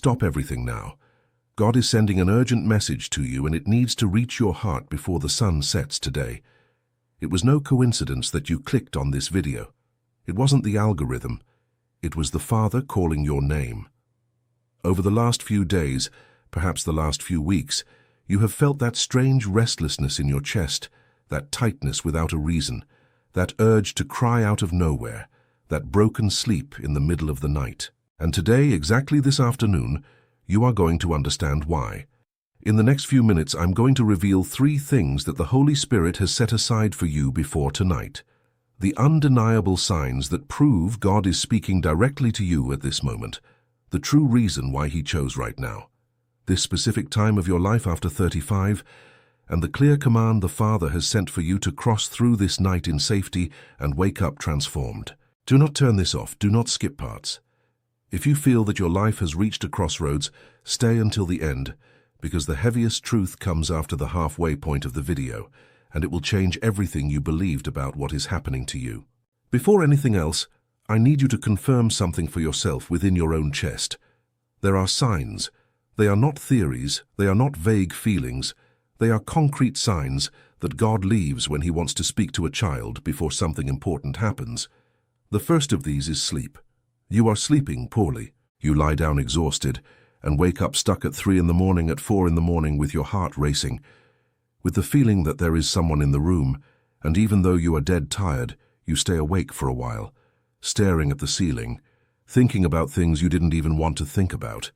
Stop everything now. God is sending an urgent message to you, and it needs to reach your heart before the sun sets today. It was no coincidence that you clicked on this video. It wasn't the algorithm. It was the Father calling your name. Over the last few days, perhaps the last few weeks, you have felt that strange restlessness in your chest, that tightness without a reason, that urge to cry out of nowhere, that broken sleep in the middle of the night. And today, exactly this afternoon, you are going to understand why. In the next few minutes, I'm going to reveal 3 things that the Holy Spirit has set aside for you before tonight. The undeniable signs that prove God is speaking directly to you at this moment. The true reason why He chose right now, this specific time of your life after 35, and the clear command the Father has sent for you to cross through this night in safety and wake up transformed. Do not turn this off. Do not skip parts. If you feel that your life has reached a crossroads, stay until the end, because the heaviest truth comes after the halfway point of the video, and it will change everything you believed about what is happening to you. Before anything else, I need you to confirm something for yourself within your own chest. There are signs. They are not theories. They are not vague feelings. They are concrete signs that God leaves when He wants to speak to a child before something important happens. The first of these is sleep. You are sleeping poorly. You lie down exhausted and wake up stuck at 3 in the morning, at 4 in the morning with your heart racing, with the feeling that there is someone in the room, and even though you are dead tired, you stay awake for a while, staring at the ceiling, thinking about things you didn't even want to think about.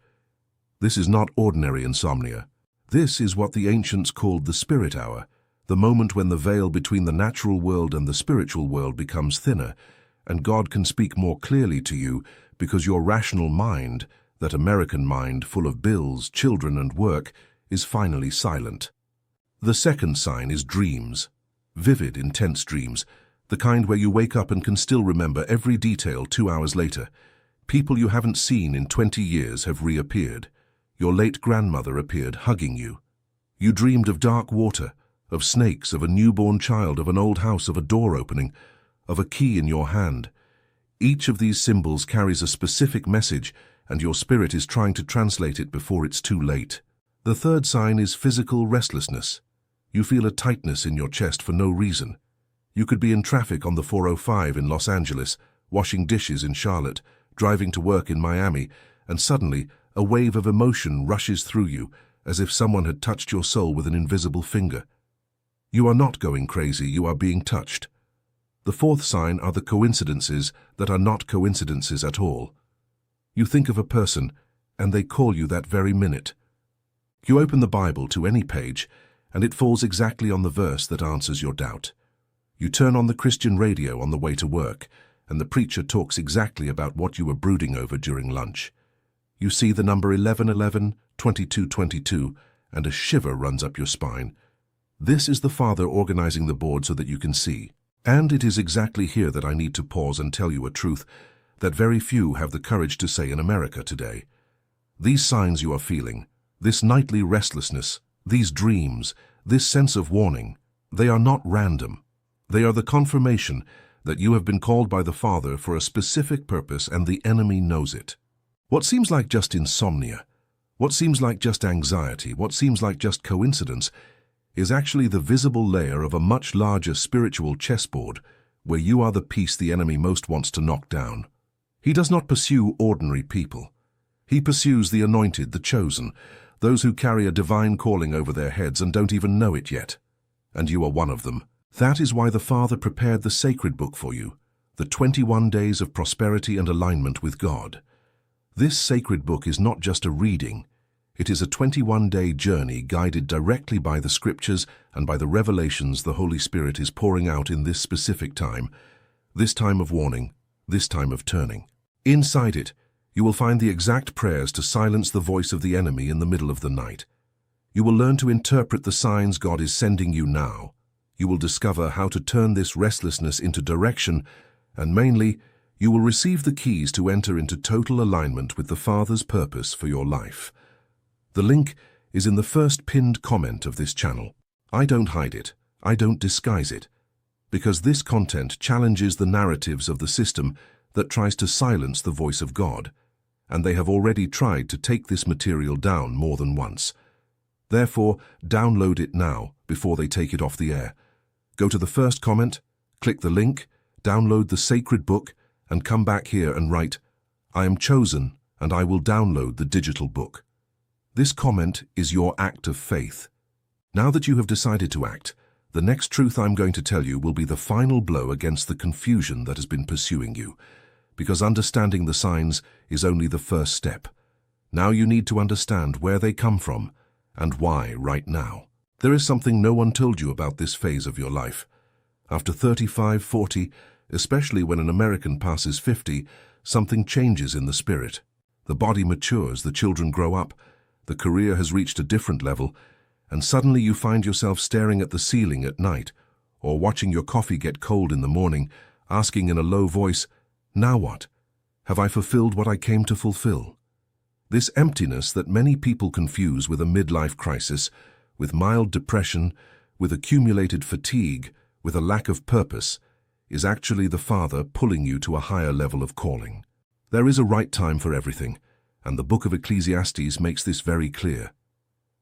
This is not ordinary insomnia. This is what the ancients called the spirit hour, the moment when the veil between the natural world and the spiritual world becomes thinner, and God can speak more clearly to you because your rational mind, that American mind full of bills, children, and work, is finally silent. The second sign is dreams. Vivid, intense dreams, the kind where you wake up and can still remember every detail 2 hours later. People you haven't seen in 20 years have reappeared. Your late grandmother appeared, hugging you. You dreamed of dark water, of snakes, of a newborn child, of an old house, of a door opening, of a key in your hand. Each of these symbols carries a specific message, and your spirit is trying to translate it before it's too late. The third sign is physical restlessness. You feel a tightness in your chest for no reason. You could be in traffic on the 405 in Los Angeles, washing dishes in Charlotte, driving to work in Miami, and suddenly a wave of emotion rushes through you, as if someone had touched your soul with an invisible finger. You are not going crazy, you are being touched. The fourth sign are the coincidences that are not coincidences at all. You think of a person, and they call you that very minute. You open the Bible to any page, and it falls exactly on the verse that answers your doubt. You turn on the Christian radio on the way to work, and the preacher talks exactly about what you were brooding over during lunch. You see the number 1111, 2222, and a shiver runs up your spine. This is the Father organizing the board so that you can see. And it is exactly here that I need to pause and tell you a truth that very few have the courage to say in America today. These signs you are feeling, this nightly restlessness, these dreams, this sense of warning, they are not random. They are the confirmation that you have been called by the Father for a specific purpose, and the enemy knows it. What seems like just insomnia, what seems like just anxiety, what seems like just coincidence, is actually the visible layer of a much larger spiritual chessboard where you are the piece the enemy most wants to knock down. He does not pursue ordinary people. He pursues the anointed, the chosen, those who carry a divine calling over their heads and don't even know it yet. And you are one of them. That is why the Father prepared the sacred book for you, the 21 days of prosperity and alignment with God. This sacred book is not just a reading. It is a 21-day journey guided directly by the Scriptures and by the revelations the Holy Spirit is pouring out in this specific time, this time of warning, this time of turning. Inside it, you will find the exact prayers to silence the voice of the enemy in the middle of the night. You will learn to interpret the signs God is sending you now. You will discover how to turn this restlessness into direction, and mainly, you will receive the keys to enter into total alignment with the Father's purpose for your life. The link is in the first pinned comment of this channel. I don't hide it. I don't disguise it. Because this content challenges the narratives of the system that tries to silence the voice of God. and they have already tried to take this material down more than once. Therefore, download it now before they take it off the air. Go to the first comment, click the link, download the sacred book, and come back here and write, "I am chosen, and I will download the digital book." This comment is your act of faith. Now that you have decided to act, the next truth I'm going to tell you will be the final blow against the confusion that has been pursuing you, because understanding the signs is only the first step. Now you need to understand where they come from and why right now. There is something no one told you about this phase of your life. After 35, 40, especially when an American passes 50, something changes in the spirit. The body matures, the children grow up, the career has reached a different level, and suddenly you find yourself staring at the ceiling at night, or watching your coffee get cold in the morning, asking in a low voice, "Now what? Have I fulfilled what I came to fulfill?" This emptiness that many people confuse with a midlife crisis, with mild depression, with accumulated fatigue, with a lack of purpose, is actually the Father pulling you to a higher level of calling. There is a right time for everything, and the book of Ecclesiastes makes this very clear.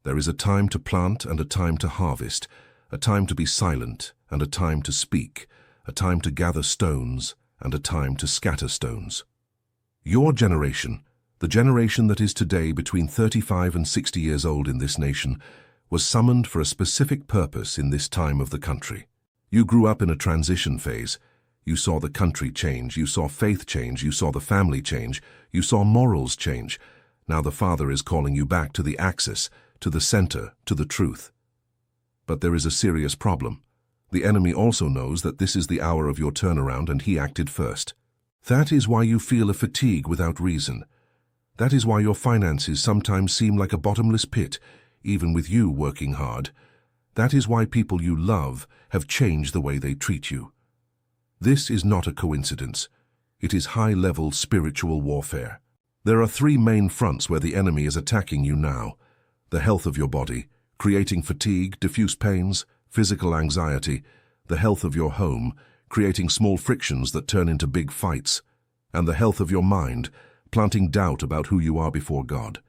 There is a time to plant and a time to harvest, a time to be silent and a time to speak, a time to gather stones and a time to scatter stones. Your generation, the generation that is today between 35 and 60 years old in this nation, was summoned for a specific purpose in this time of the country. You grew up in a transition phase. You saw the country change, you saw faith change, you saw the family change, you saw morals change. Now the Father is calling you back to the axis, to the center, to the truth. But there is a serious problem. The enemy also knows that this is the hour of your turnaround, and he acted first. That is why you feel a fatigue without reason. That is why your finances sometimes seem like a bottomless pit, even with you working hard. That is why people you love have changed the way they treat you. This is not a coincidence. It is high-level spiritual warfare. There are three main fronts where the enemy is attacking you now: the health of your body, creating fatigue, diffuse pains, physical anxiety; the health of your home, creating small frictions that turn into big fights; and the health of your mind, planting doubt about who you are before God.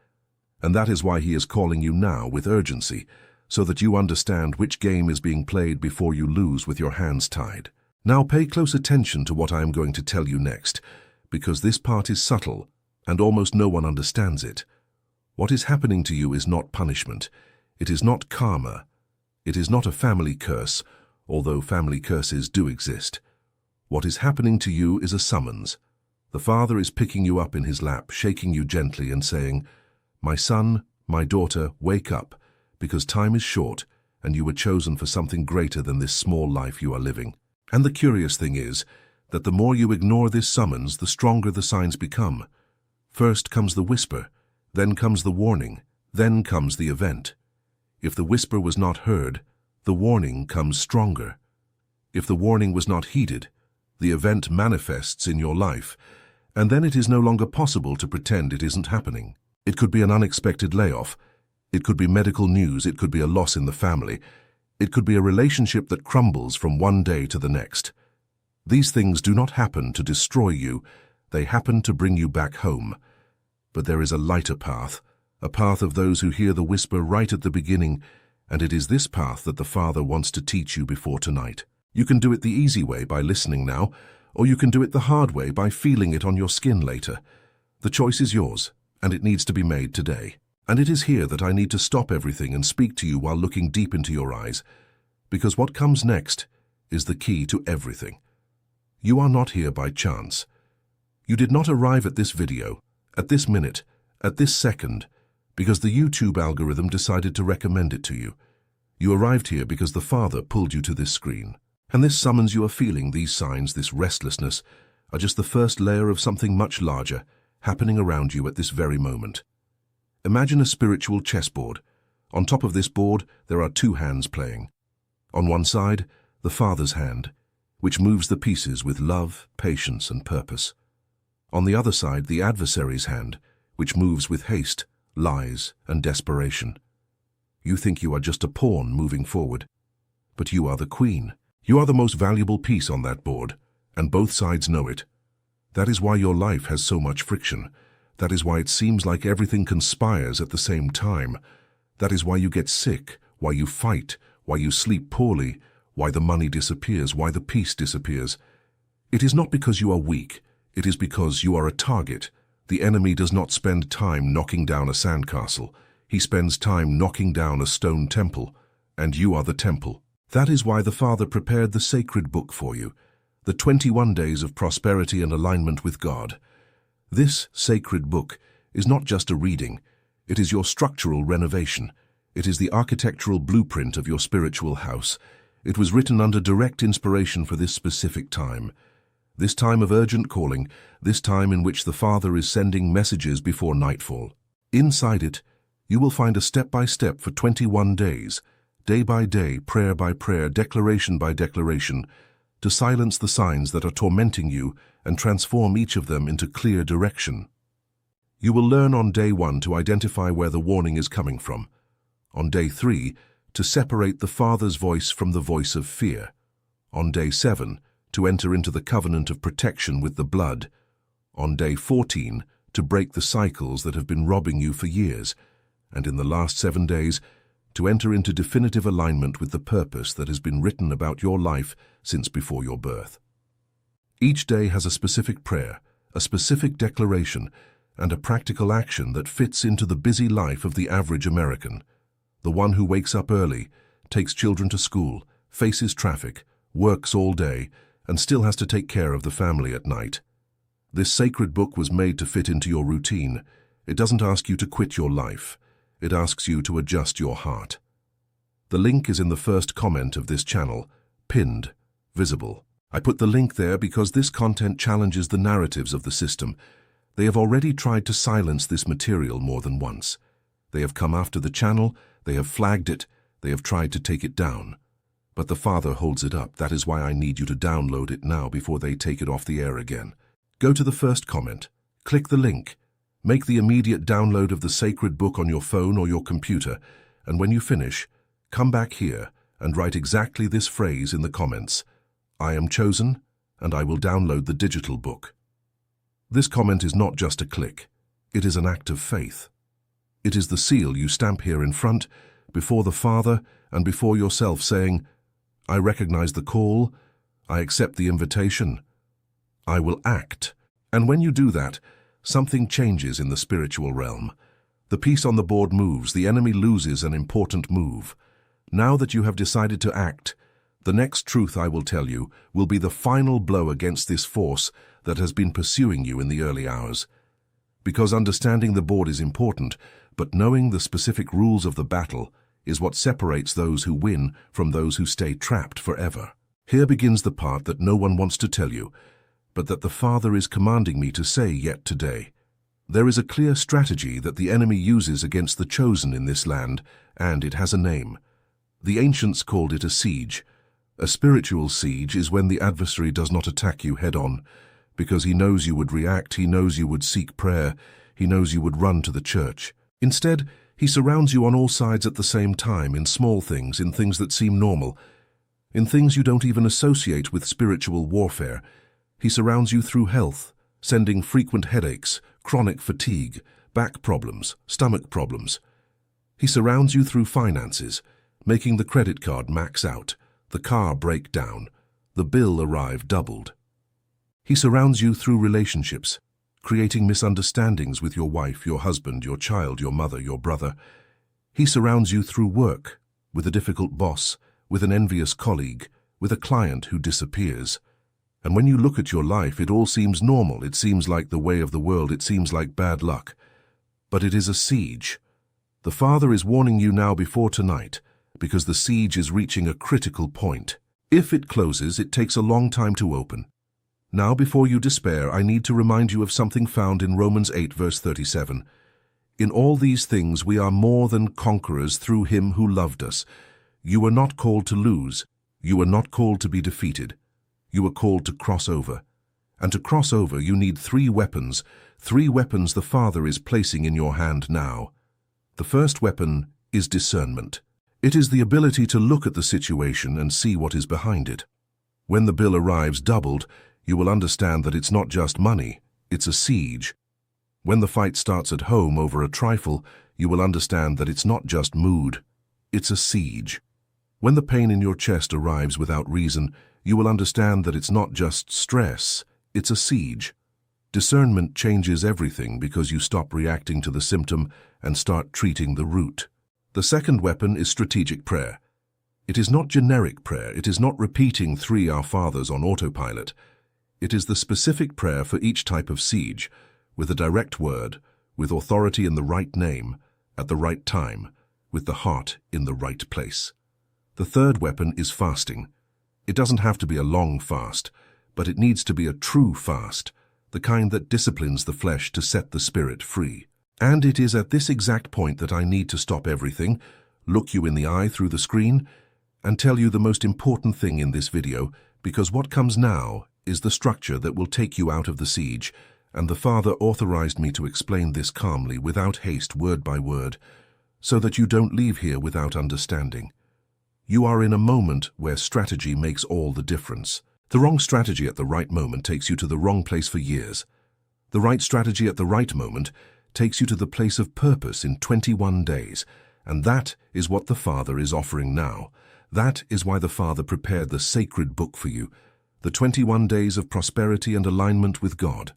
And that is why he is calling you now with urgency, so that you understand which game is being played before you lose with your hands tied. Now pay close attention to what I am going to tell you next, because this part is subtle, and almost no one understands it. What is happening to you is not punishment. It is not karma. It is not a family curse, although family curses do exist. What is happening to you is a summons. The Father is picking you up in his lap, shaking you gently and saying, "My son, my daughter, wake up, because time is short, and you were chosen for something greater than this small life you are living." And the curious thing is that the more you ignore this summons, the stronger the signs become. First comes the whisper, then comes the warning, then comes the event. If the whisper was not heard, the warning comes stronger. If the warning was not heeded, the event manifests in your life, and then it is no longer possible to pretend it isn't happening. It could be an unexpected layoff. It could be medical news. It could be a loss in the family. It could be a relationship that crumbles from one day to the next. These things do not happen to destroy you. They happen to bring you back home. But there is a lighter path, a path of those who hear the whisper right at the beginning, and it is this path that the Father wants to teach you before tonight. You can do it the easy way by listening now, or you can do it the hard way by feeling it on your skin later. The choice is yours, and it needs to be made today. And it is here that I need to stop everything and speak to you while looking deep into your eyes, because what comes next is the key to everything. You are not here by chance. You did not arrive at this video, at this minute, at this second, because the YouTube algorithm decided to recommend it to you. You arrived here because the Father pulled you to this screen. And this summons you are feeling, these signs, this restlessness, are just the first layer of something much larger happening around you at this very moment. Imagine a spiritual chessboard. On top of this board, there are two hands playing. On one side, the Father's hand, which moves the pieces with love, patience, and purpose. On the other side, the adversary's hand, which moves with haste, lies, and desperation. You think you are just a pawn moving forward, but you are the queen. You are the most valuable piece on that board, and both sides know it. That is why your life has so much friction. That is why it seems like everything conspires at the same time. That is why you get sick, why you fight, why you sleep poorly, why the money disappears, why the peace disappears. It is not because you are weak, it is because you are a target. The enemy does not spend time knocking down a sandcastle. He spends time knocking down a stone temple, and you are the temple. That is why the Father prepared the sacred book for you, the 21 days of prosperity and alignment with God. This sacred book is not just a reading, it is your structural renovation. It is the architectural blueprint of your spiritual house. It was written under direct inspiration for this specific time. This time of urgent calling, this time in which the Father is sending messages before nightfall. Inside it, you will find a step-by-step for 21 days, day by day, prayer by prayer, declaration by declaration, to silence the signs that are tormenting you and transform each of them into clear direction. You will learn on day 1 to identify where the warning is coming from. On day 3, to separate the Father's voice from the voice of fear. On day 7, to enter into the covenant of protection with the blood. On day 14, to break the cycles that have been robbing you for years. And in the last 7 days, to enter into definitive alignment with the purpose that has been written about your life since before your birth. Each day has a specific prayer, a specific declaration, and a practical action that fits into the busy life of the average American. The one who wakes up early, takes children to school, faces traffic, works all day, and still has to take care of the family at night. This sacred book was made to fit into your routine. It doesn't ask you to quit your life. It asks you to adjust your heart. The link is in the first comment of this channel, pinned, visible. I put the link there because this content challenges the narratives of the system. They have already tried to silence this material more than once. They have come after the channel, they have flagged it, they have tried to take it down. But the Father holds it up. That is why I need you to download it now before they take it off the air again. Go to the first comment, click the link, make the immediate download of the sacred book on your phone or your computer, and when you finish, come back here and write exactly this phrase in the comments: I am chosen, and I will download the digital book. This comment is not just a click, it is an act of faith. It is the seal you stamp here in front, before the Father and before yourself, saying, I recognize the call, I accept the invitation, I will act. And when you do that, something changes in the spiritual realm. The piece on the board moves, the enemy loses an important move. Now that you have decided to act, the next truth I will tell you will be the final blow against this force that has been pursuing you in the early hours. Because understanding the board is important, but knowing the specific rules of the battle is what separates those who win from those who stay trapped forever. Here begins the part that no one wants to tell you, but that the Father is commanding me to say yet today. There is a clear strategy that the enemy uses against the chosen in this land, and it has a name. The ancients called it a siege. A spiritual siege is when the adversary does not attack you head-on, because he knows you would react, he knows you would seek prayer, he knows you would run to the church. Instead, he surrounds you on all sides at the same time, in small things, in things that seem normal, in things you don't even associate with spiritual warfare. He surrounds you through health, sending frequent headaches, chronic fatigue, back problems, stomach problems. He surrounds you through finances, making the credit card max out, the car break down, the bill arrive doubled. He surrounds you through relationships, creating misunderstandings with your wife, your husband, your child, your mother, your brother. He surrounds you through work, with a difficult boss, with an envious colleague, with a client who disappears. And when you look at your life, it all seems normal. It seems like the way of the world. It seems like bad luck. But it is a siege. The Father is warning you now before tonight, because the siege is reaching a critical point. If it closes, it takes a long time to open. Now, before you despair, I need to remind you of something found in Romans 8, verse 37. In all these things we are more than conquerors through him who loved us. You were not called to lose. You were not called to be defeated. You were called to cross over. And to cross over, you need 3 weapons. 3 weapons the Father is placing in your hand now. The first weapon is discernment. It is the ability to look at the situation and see what is behind it. When the bill arrives doubled, you will understand that it's not just money, it's a siege. When the fight starts at home over a trifle, you will understand that it's not just mood, it's a siege. When the pain in your chest arrives without reason, you will understand that it's not just stress, it's a siege. Discernment changes everything because you stop reacting to the symptom and start treating the root. The second weapon is strategic prayer. It is not generic prayer, it is not repeating 3 Our Fathers on autopilot. It is the specific prayer for each type of siege, with a direct word, with authority in the right name, at the right time, with the heart in the right place. The third weapon is fasting. It doesn't have to be a long fast, but it needs to be a true fast, the kind that disciplines the flesh to set the spirit free. And it is at this exact point that I need to stop everything, look you in the eye through the screen, and tell you the most important thing in this video, because what comes now is the structure that will take you out of the siege, and the Father authorized me to explain this calmly, without haste, word by word, so that you don't leave here without understanding. You are in a moment where strategy makes all the difference. The wrong strategy at the right moment takes you to the wrong place for years. The right strategy at the right moment takes you to the place of purpose in 21 days, and that is what the Father is offering now. That is why the Father prepared the sacred book for you, the 21 days of prosperity and alignment with God.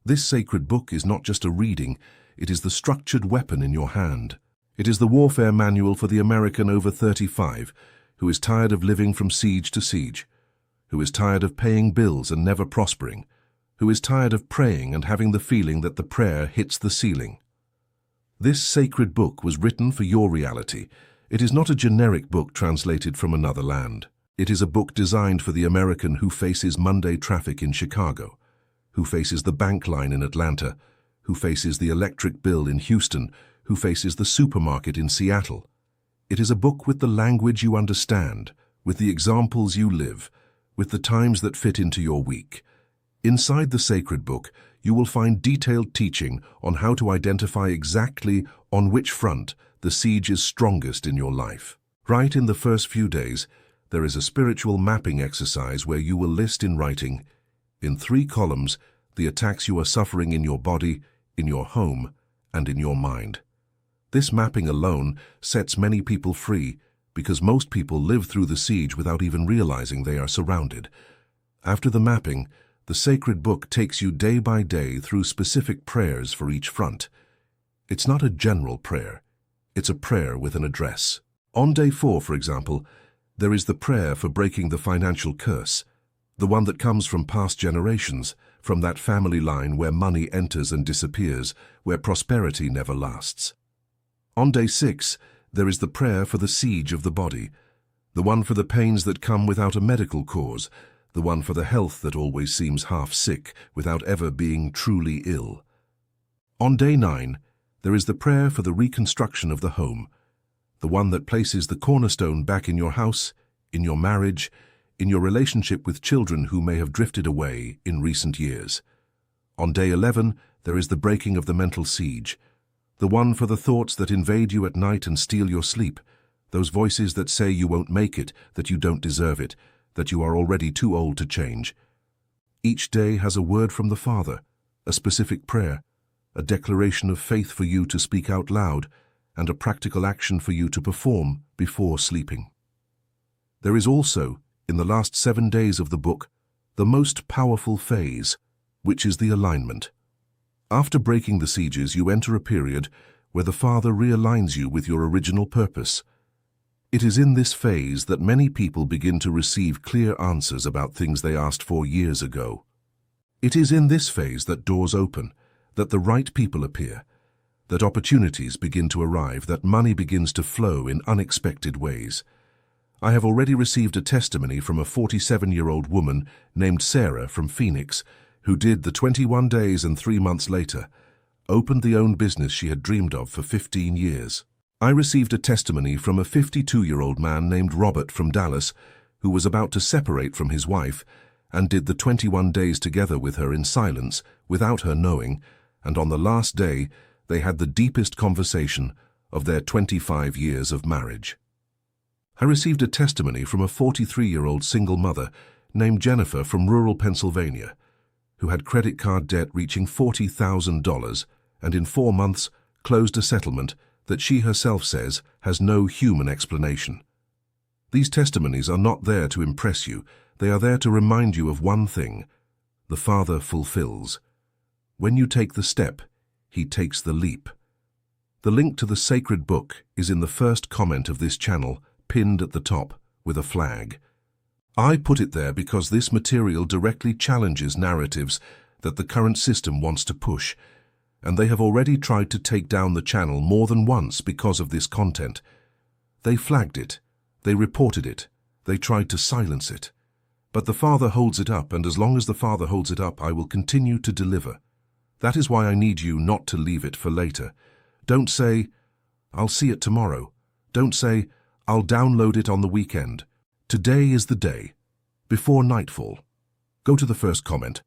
This sacred book is not just a reading, it is the structured weapon in your hand. It is the warfare manual for the American over 35, who is tired of living from siege to siege, who is tired of paying bills and never prospering, who is tired of praying and having the feeling that the prayer hits the ceiling. This sacred book was written for your reality. It is not a generic book translated from another land. It is a book designed for the American who faces Monday traffic in Chicago, who faces the bank line in Atlanta, who faces the electric bill in Houston, who faces the supermarket in Seattle. It is a book with the language you understand, with the examples you live, with the times that fit into your week. Inside the sacred book, you will find detailed teaching on how to identify exactly on which front the siege is strongest in your life. Right in the first few days, there is a spiritual mapping exercise where you will list in writing, in 3 columns, the attacks you are suffering in your body, in your home, and in your mind. This mapping alone sets many people free, because most people live through the siege without even realizing they are surrounded. After the mapping, the sacred book takes you day by day through specific prayers for each front. It's not a general prayer. It's a prayer with an address. On day 4, for example, there is the prayer for breaking the financial curse, the one that comes from past generations, from that family line where money enters and disappears, where prosperity never lasts. On day 6, there is the prayer for the siege of the body, the one for the pains that come without a medical cause, the one for the health that always seems half sick without ever being truly ill. On day 9, there is the prayer for the reconstruction of the home, the one that places the cornerstone back in your house, in your marriage, in your relationship with children who may have drifted away in recent years. On day 11, there is the breaking of the mental siege, the one for the thoughts that invade you at night and steal your sleep, those voices that say you won't make it, that you don't deserve it, that you are already too old to change. Each day has a word from the Father, a specific prayer, a declaration of faith for you to speak out loud, and a practical action for you to perform before sleeping. There is also, in the last 7 days of the book, the most powerful phase, which is the alignment. After breaking the sieges, you enter a period where the Father realigns you with your original purpose. It is in this phase that many people begin to receive clear answers about things they asked for years ago. It is in this phase that doors open, that the right people appear, that opportunities begin to arrive, that money begins to flow in unexpected ways. I have already received a testimony from a 47-year-old woman named Sarah from Phoenix, who did the 21 days and 3 months later, opened the own business she had dreamed of for 15 years. I received a testimony from a 52-year-old man named Robert from Dallas, who was about to separate from his wife and did the 21 days together with her in silence, without her knowing, and on the last day they had the deepest conversation of their 25 years of marriage. I received a testimony from a 43-year-old single mother named Jennifer from rural Pennsylvania, who had credit card debt reaching $40,000 and in 4 months closed a settlement that she herself says has no human explanation. These testimonies are not there to impress you. They are there to remind you of one thing: the Father fulfills. When you take the step, He takes the leap. The link to the sacred book is in the first comment of this channel, pinned at the top with a flag. I put it there because this material directly challenges narratives that the current system wants to push, and they have already tried to take down the channel more than once because of this content. They flagged it, they reported it, they tried to silence it. But the Father holds it up, and as long as the Father holds it up, I will continue to deliver. That is why I need you not to leave it for later. Don't say, "I'll see it tomorrow." Don't say, "I'll download it on the weekend." Today is the day, before nightfall. Go to the first comment,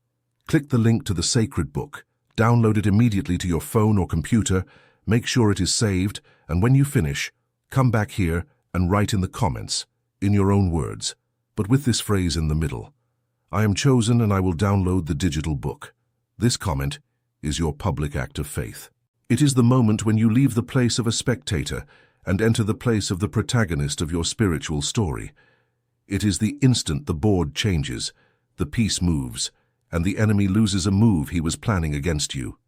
click the link to the sacred book, download it immediately to your phone or computer, make sure it is saved, and when you finish, come back here and write in the comments, in your own words, but with this phrase in the middle: "I am chosen and I will download the digital book." This comment is your public act of faith. It is the moment when you leave the place of a spectator and enter the place of the protagonist of your spiritual story. It is the instant the board changes, the piece moves, and the enemy loses a move he was planning against you.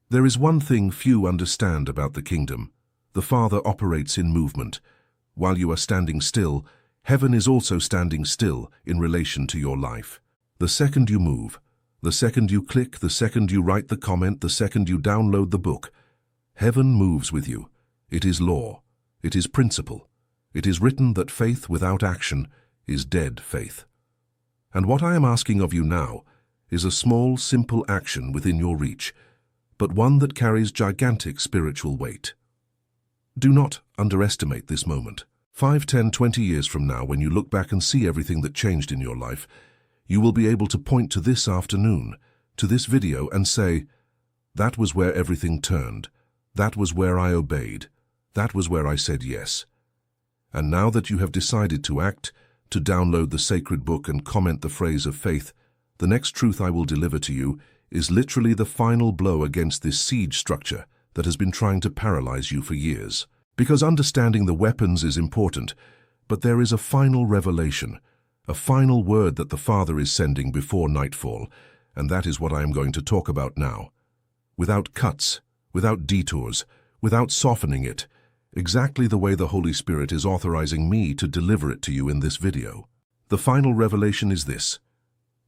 There is one thing few understand about the kingdom. The Father operates in movement. While you are standing still, heaven is also standing still in relation to your life. The second you move, the second you click, the second you write the comment, the second you download the book, heaven moves with you. It is law. It is principle. It is written that faith without action is dead faith. And what I am asking of you now is a small, simple action within your reach, but one that carries gigantic spiritual weight. Do not underestimate this moment. 5, 10, 20 years from now, when you look back and see everything that changed in your life, you will be able to point to this afternoon, to this video, and say, "That was where everything turned. That was where I obeyed. That was where I said yes." And now that you have decided to act, to download the sacred book and comment the phrase of faith, the next truth I will deliver to you is literally the final blow against this siege structure that has been trying to paralyze you for years. Because understanding the weapons is important, but there is a final revelation, a final word that the Father is sending before nightfall, and that is what I am going to talk about now. Without cuts, without detours, without softening it, exactly the way the Holy Spirit is authorizing me to deliver it to you in this video. The final revelation is this: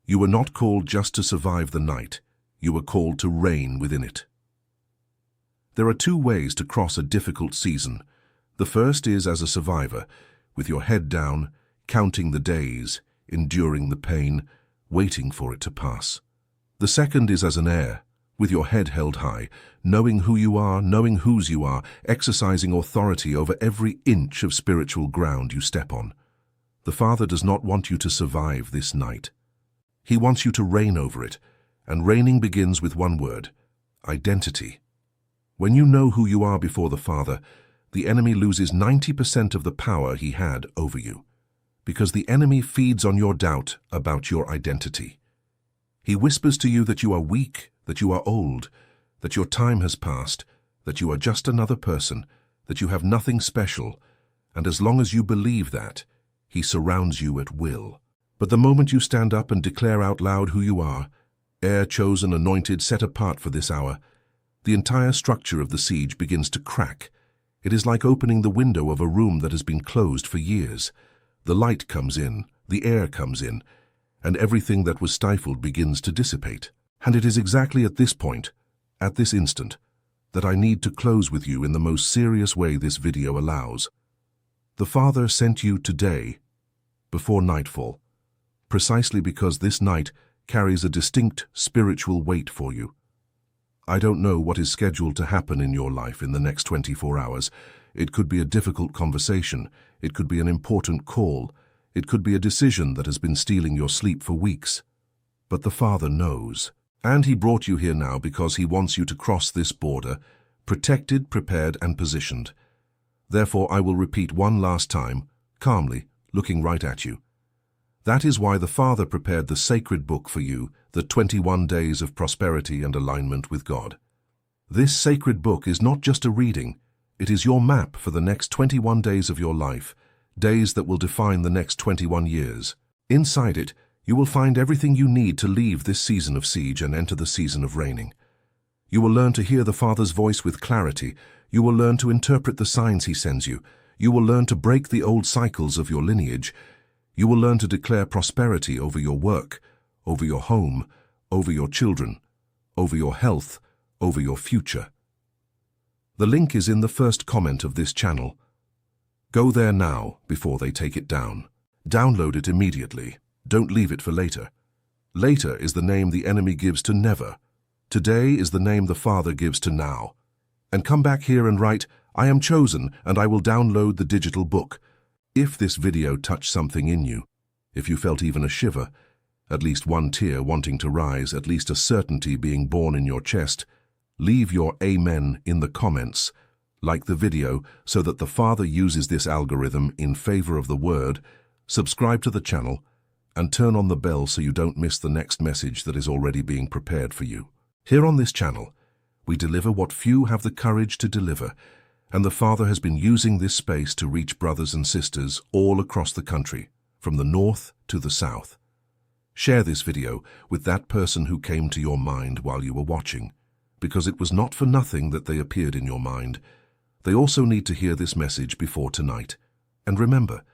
you were not called just to survive the night, you were called to reign within it. There are 2 ways to cross a difficult season. The first is as a survivor, with your head down, counting the days, enduring the pain, waiting for it to pass. The second is as an heir, with your head held high, knowing who you are, knowing whose you are, exercising authority over every inch of spiritual ground you step on. The Father does not want you to survive this night. He wants you to reign over it, and reigning begins with one word: identity. When you know who you are before the Father, the enemy loses 90% of the power he had over you, because the enemy feeds on your doubt about your identity. He whispers to you that you are weak, that you are old, that your time has passed, that you are just another person, that you have nothing special, and as long as you believe that, he surrounds you at will. But the moment you stand up and declare out loud who you are, heir chosen, anointed, set apart for this hour, the entire structure of the siege begins to crack. It is like opening the window of a room that has been closed for years. The light comes in, the air comes in, and everything that was stifled begins to dissipate. And it is exactly at this point, at this instant, that I need to close with you in the most serious way this video allows. The Father sent you today, before nightfall, precisely because this night carries a distinct spiritual weight for you. I don't know what is scheduled to happen in your life in the next 24 hours. It could be a difficult conversation. It could be an important call. It could be a decision that has been stealing your sleep for weeks. But the Father knows. And he brought you here now because he wants you to cross this border, protected, prepared, and positioned. Therefore, I will repeat one last time, calmly, looking right at you. That is why the Father prepared the sacred book for you, the 21 days of prosperity and alignment with God. This sacred book is not just a reading, it is your map for the next 21 days of your life, days that will define the next 21 years. Inside it, you will find everything you need to leave this season of siege and enter the season of reigning. You will learn to hear the Father's voice with clarity. You will learn to interpret the signs He sends you. You will learn to break the old cycles of your lineage. You will learn to declare prosperity over your work, over your home, over your children, over your health, over your future. The link is in the first comment of this channel. Go there now before they take it down. Download it immediately. Don't leave it for later. Later is the name the enemy gives to never. Today is the name the Father gives to now. And come back here and write, "I am chosen and I will download the digital book." If this video touched something in you, if you felt even a shiver, at least one tear wanting to rise, at least a certainty being born in your chest, leave your amen in the comments. Like the video so that the Father uses this algorithm in favor of the Word, subscribe to the channel, and turn on the bell so you don't miss the next message that is already being prepared for you. Here on this channel, we deliver what few have the courage to deliver, and the Father has been using this space to reach brothers and sisters all across the country, from the north to the south. Share this video with that person who came to your mind while you were watching, because it was not for nothing that they appeared in your mind. They also need to hear this message before tonight. And remember,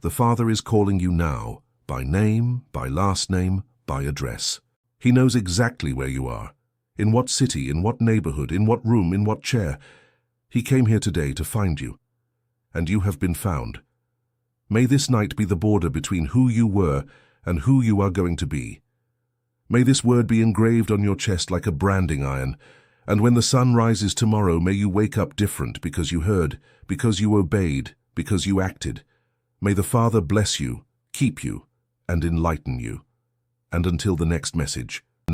the Father is calling you now, by name, by last name, by address. He knows exactly where you are, in what city, in what neighborhood, in what room, in what chair. He came here today to find you, and you have been found. May this night be the border between who you were and who you are going to be. May this word be engraved on your chest like a branding iron, and when the sun rises tomorrow, may you wake up different because you heard, because you obeyed, because you acted. May the Father bless you, keep you, and enlighten you. And until the next message,